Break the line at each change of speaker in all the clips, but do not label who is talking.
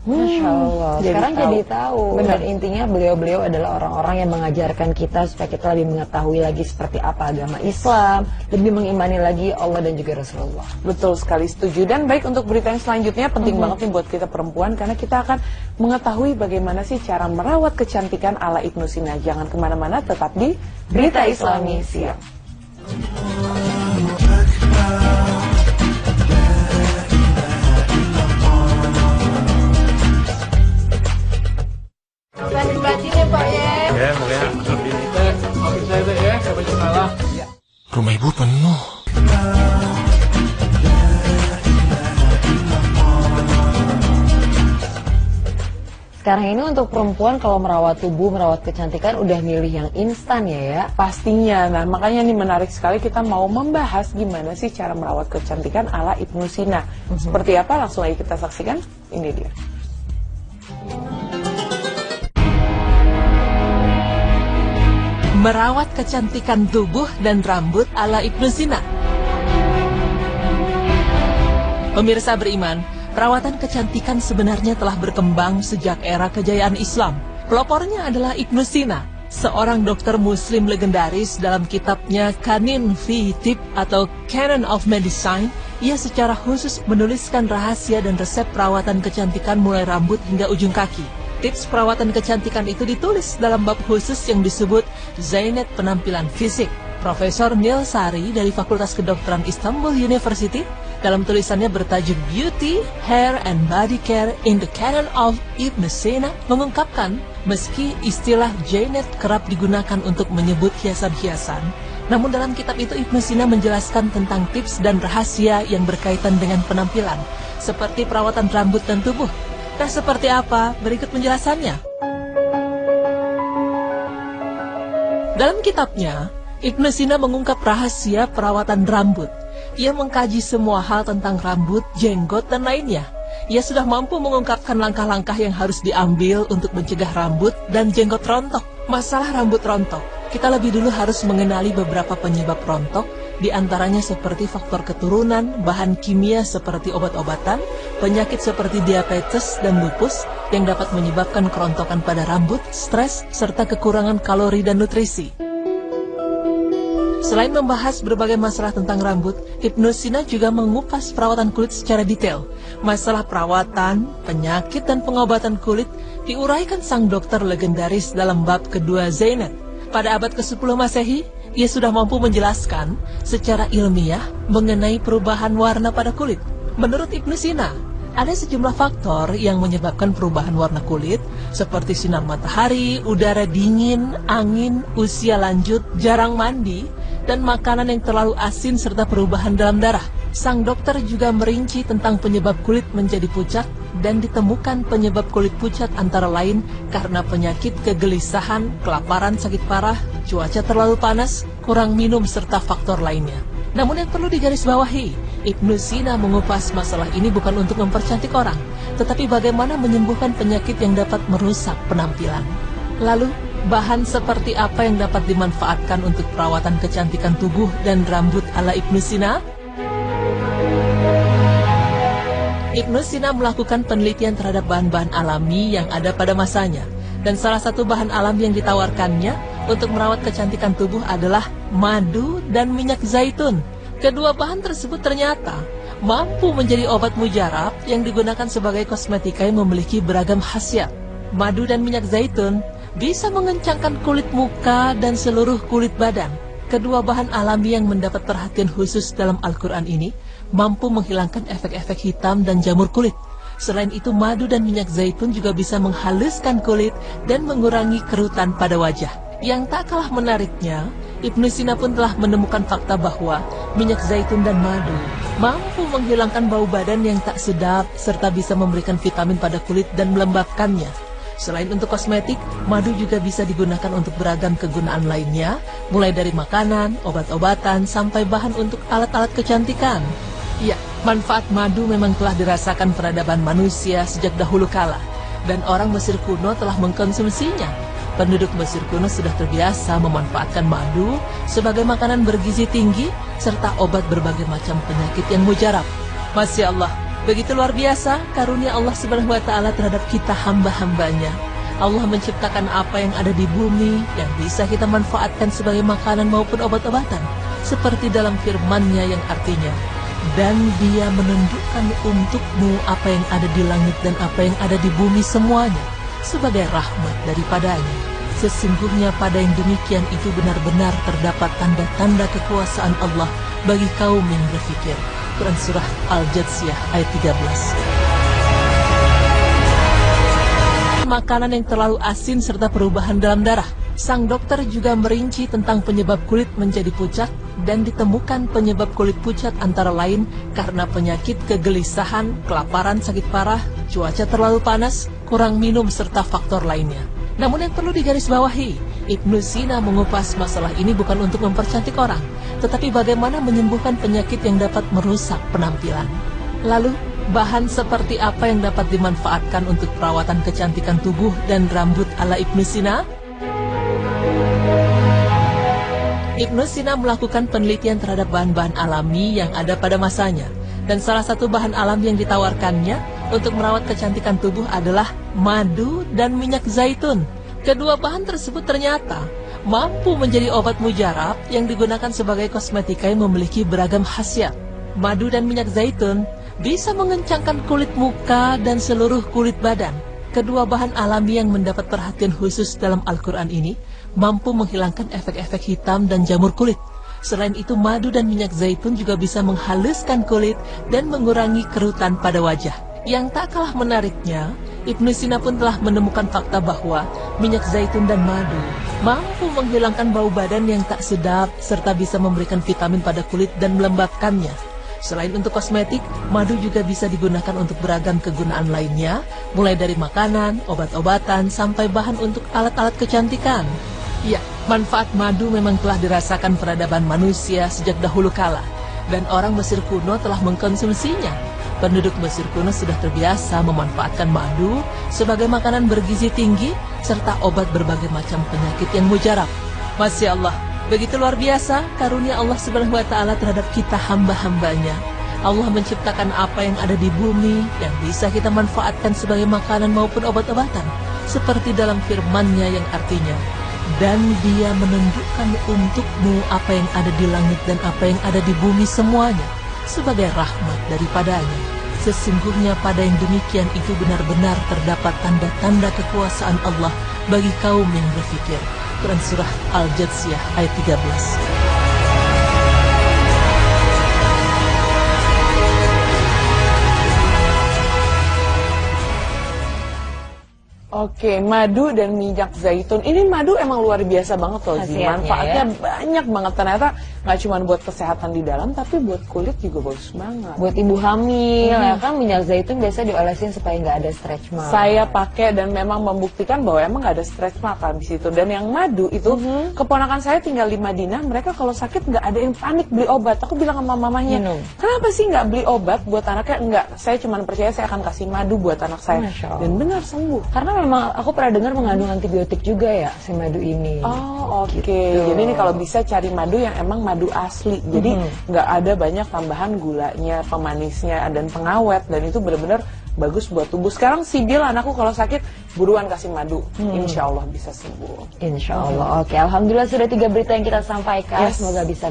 Masya Allah. Sekarang jadi tahu.
Benar.
Dan intinya beliau-beliau adalah orang-orang yang mengajarkan kita supaya kita lebih mengetahui lagi seperti apa agama Islam, lebih mengimani lagi Allah dan juga Rasulullah.
Betul sekali, setuju. Dan baik, untuk berita yang selanjutnya penting banget nih buat kita perempuan, karena kita akan mengetahui bagaimana sih cara merawat kecantikan ala Ibnu Sina. Jangan kemana-mana, tetap di Berita Islami Siang.
Batin-batin ya Pak ya.
Ya, makanya ini teh, maafin saya teh ya, saya banyak salah.
Rumah ibu penuh.
Sekarang ini untuk perempuan kalau merawat tubuh, merawat kecantikan udah milih yang instan ya.
Pastinya. Nah, makanya nih menarik sekali kita mau membahas gimana sih cara merawat kecantikan ala Ibnu Sina. Seperti apa? Langsung aja kita saksikan. Ini dia.
Merawat kecantikan tubuh dan rambut ala Ibnu Sina. Pemirsa beriman, perawatan kecantikan sebenarnya telah berkembang sejak era kejayaan Islam. Pelopornya adalah Ibnu Sina, seorang dokter muslim legendaris. Dalam kitabnya Kanin fi Tib atau Canon of Medicine, ia secara khusus menuliskan rahasia dan resep perawatan kecantikan mulai rambut hingga ujung kaki. Tips perawatan kecantikan itu ditulis dalam bab khusus yang disebut Zainet Penampilan Fisik. Profesor Neil Sari dari Fakultas Kedokteran Istanbul University dalam tulisannya bertajuk Beauty, Hair, and Body Care in the Canon of Ibn Sina mengungkapkan, meski istilah Zainet kerap digunakan untuk menyebut hiasan-hiasan, namun dalam kitab itu Ibn Sina menjelaskan tentang tips dan rahasia yang berkaitan dengan penampilan, seperti perawatan rambut dan tubuh. Nah, seperti apa? Berikut penjelasannya. Dalam kitabnya, Ibnu Sina mengungkap rahasia perawatan rambut. Ia mengkaji semua hal tentang rambut, jenggot, dan lainnya. Ia sudah mampu mengungkapkan langkah-langkah yang harus diambil untuk mencegah rambut dan jenggot rontok. Masalah rambut rontok, kita lebih dulu harus mengenali beberapa penyebab rontok, di antaranya seperti faktor keturunan, bahan kimia seperti obat-obatan, penyakit seperti diabetes dan lupus yang dapat menyebabkan kerontokan pada rambut, stres, serta kekurangan kalori dan nutrisi. Selain membahas berbagai masalah tentang rambut, Ibnu Sina juga mengupas perawatan kulit secara detail. Masalah perawatan, penyakit, dan pengobatan kulit diuraikan sang dokter legendaris dalam bab kedua Zainet. Pada abad ke-10 Masehi, ia sudah mampu menjelaskan secara ilmiah mengenai perubahan warna pada kulit. Menurut Ibnu Sina, ada sejumlah faktor yang menyebabkan perubahan warna kulit, seperti sinar matahari, udara dingin, angin, usia lanjut, jarang mandi, dan makanan yang terlalu asin serta perubahan dalam darah. Sang dokter juga merinci tentang penyebab kulit menjadi pucat, dan ditemukan penyebab kulit pucat antara lain karena penyakit kegelisahan, kelaparan sakit parah, cuaca terlalu panas, kurang minum, serta faktor lainnya. Namun yang perlu digarisbawahi, Ibnu Sina mengupas masalah ini bukan untuk mempercantik orang, tetapi bagaimana menyembuhkan penyakit yang dapat merusak penampilan. Lalu, bahan seperti apa yang dapat dimanfaatkan untuk perawatan kecantikan tubuh dan rambut ala Ibnu Sina? Ibnu Sina melakukan penelitian terhadap bahan-bahan alami yang ada pada masanya. Dan salah satu bahan alami yang ditawarkannya untuk merawat kecantikan tubuh adalah madu dan minyak zaitun. Kedua bahan tersebut ternyata mampu menjadi obat mujarab yang digunakan sebagai kosmetika yang memiliki beragam khasiat. Madu dan minyak zaitun bisa mengencangkan kulit muka dan seluruh kulit badan. Kedua bahan alami yang mendapat perhatian khusus dalam Al-Quran ini mampu menghilangkan efek-efek hitam dan jamur kulit. Selain itu, madu dan minyak zaitun juga bisa menghaluskan kulit dan mengurangi kerutan pada wajah. Yang tak kalah menariknya, Ibnu Sina pun telah menemukan fakta bahwa minyak zaitun dan madu mampu menghilangkan bau badan yang tak sedap serta bisa memberikan vitamin pada kulit dan melembabkannya. Selain untuk kosmetik, madu juga bisa digunakan untuk beragam kegunaan lainnya, mulai dari makanan, obat-obatan, sampai bahan untuk alat-alat kecantikan. Ya, manfaat madu memang telah dirasakan peradaban manusia sejak dahulu kala, dan orang Mesir kuno telah mengkonsumsinya. Penduduk Mesir kuno sudah terbiasa memanfaatkan madu sebagai makanan bergizi tinggi, serta obat berbagai macam penyakit yang mujarab. Masya Allah, begitu luar biasa karunia Allah Subhanahu wa Ta'ala terhadap kita hamba-hambanya. Allah menciptakan apa yang ada di bumi yang bisa kita manfaatkan sebagai makanan maupun obat-obatan, seperti dalam firman-Nya yang artinya, dan Dia menundukkan untukmu apa yang ada di langit dan apa yang ada di bumi semuanya sebagai rahmat daripadanya. Sesungguhnya pada yang demikian itu benar-benar terdapat tanda-tanda kekuasaan Allah bagi kaum yang berfikir. Quran Surah Al-Jathiyah ayat 13. Makanan yang terlalu asin serta perubahan dalam darah. Sang dokter juga merinci tentang penyebab kulit menjadi pucat dan ditemukan penyebab kulit pucat antara lain karena penyakit kegelisahan, kelaparan sakit parah, cuaca terlalu panas, kurang minum serta faktor lainnya. Namun yang perlu digarisbawahi, Ibnu Sina mengupas masalah ini bukan untuk mempercantik orang, tetapi bagaimana menyembuhkan penyakit yang dapat merusak penampilan. Lalu, bahan seperti apa yang dapat dimanfaatkan untuk perawatan kecantikan tubuh dan rambut ala Ibnu Sina? Ibnu Sina melakukan penelitian terhadap bahan-bahan alami yang ada pada masanya, dan salah satu bahan alami yang ditawarkannya untuk merawat kecantikan tubuh adalah madu dan minyak zaitun. Kedua bahan tersebut ternyata mampu menjadi obat mujarab yang digunakan sebagai kosmetika yang memiliki beragam khasiat. Madu dan minyak zaitun bisa mengencangkan kulit muka dan seluruh kulit badan. Kedua bahan alami yang mendapat perhatian khusus dalam Al-Quran ini mampu menghilangkan efek-efek hitam dan jamur kulit. Selain itu, madu dan minyak zaitun juga bisa menghaluskan kulit dan mengurangi kerutan pada wajah. Yang tak kalah menariknya, Ibnu Sina pun telah menemukan fakta bahwa minyak zaitun dan madu mampu menghilangkan bau badan yang tak sedap serta bisa memberikan vitamin pada kulit dan melembabkannya. Selain untuk kosmetik, madu juga bisa digunakan untuk beragam kegunaan lainnya, mulai dari makanan, obat-obatan, sampai bahan untuk alat-alat kecantikan. Ya, manfaat madu memang telah dirasakan peradaban manusia sejak dahulu kala, dan orang Mesir kuno telah mengkonsumsinya. Penduduk Mesir kuno sudah terbiasa memanfaatkan madu sebagai makanan bergizi tinggi serta obat berbagai macam penyakit yang mujarab. Masya Allah, begitu luar biasa karunia Allah Subhanahu wa Ta'ala terhadap kita hamba-hambanya. Allah menciptakan apa yang ada di bumi yang bisa kita manfaatkan sebagai makanan maupun obat-obatan, seperti dalam firman-Nya yang artinya, dan Dia menundukkan untukmu apa yang ada di langit dan apa yang ada di bumi semuanya sebagai rahmat daripadanya. Sesungguhnya pada yang demikian itu benar-benar terdapat tanda-tanda kekuasaan Allah bagi kaum yang berfikir. Quran Surah Al-Jathiyah ayat 13.
Oke, madu dan minyak zaitun. Ini madu emang luar biasa banget loh, Ji. Manfaatnya ya? Banyak banget. Ternyata nggak cuma buat kesehatan di dalam, tapi buat kulit juga bagus banget.
Buat ibu hamil, ya kan minyak zaitun biasa diolesin supaya nggak ada stretch mark.
Saya pakai dan memang membuktikan bahwa emang nggak ada stretch mark habis itu. Dan yang madu itu, keponakan saya tinggal di Madinah, mereka kalau sakit nggak ada yang panik beli obat. Aku bilang sama mamahnya, kenapa sih nggak beli obat buat anaknya? Enggak, saya cuma percaya saya akan kasih madu buat anak saya. Dan benar sembuh.
Karena memang aku pernah dengar mengandung antibiotik juga ya si madu ini.
Oh oke. Jadi ini kalau bisa cari madu yang emang madu asli. Jadi nggak ada banyak tambahan gulanya, pemanisnya dan pengawet, dan itu benar-benar bagus buat tubuh. Sekarang si Bil anakku kalau sakit buruan kasih madu, insya Allah bisa sembuh.
Insya Allah. Oke, alhamdulillah sudah 3 berita yang kita sampaikan. Semoga bisa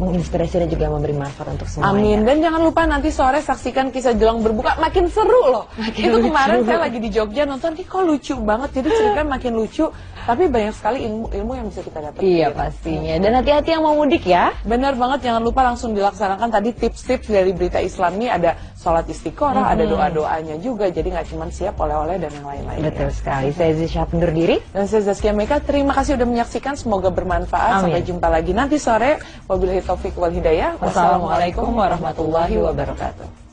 menginspirasi dan juga memberi manfaat untuk semuanya.
Amin. Dan jangan lupa nanti sore saksikan Kisah Jelang Berbuka, makin seru loh. Itu kemarin saya lagi di Jogja nonton, kok lucu banget. Jadi ceritanya makin lucu, tapi banyak sekali ilmu yang bisa kita dapat.
Iya pastinya. Dan hati-hati yang mau mudik ya.
Benar banget, jangan lupa langsung dilaksanakan tadi tips-tips dari Berita Islam ini. Ada sholat istiqoroh, ada doa-doanya juga. Jadi nggak cuma siap oleh-oleh dan yang lain-lain.
Betul sekali. Saya Zisha undur diri.
Dan saya Zaskia Meka. Terima kasih sudah menyaksikan. Semoga bermanfaat. Sampai jumpa lagi nanti sore. Wabillahi taufiq wal hidayah.
Wassalamualaikum warahmatullahi wabarakatuh.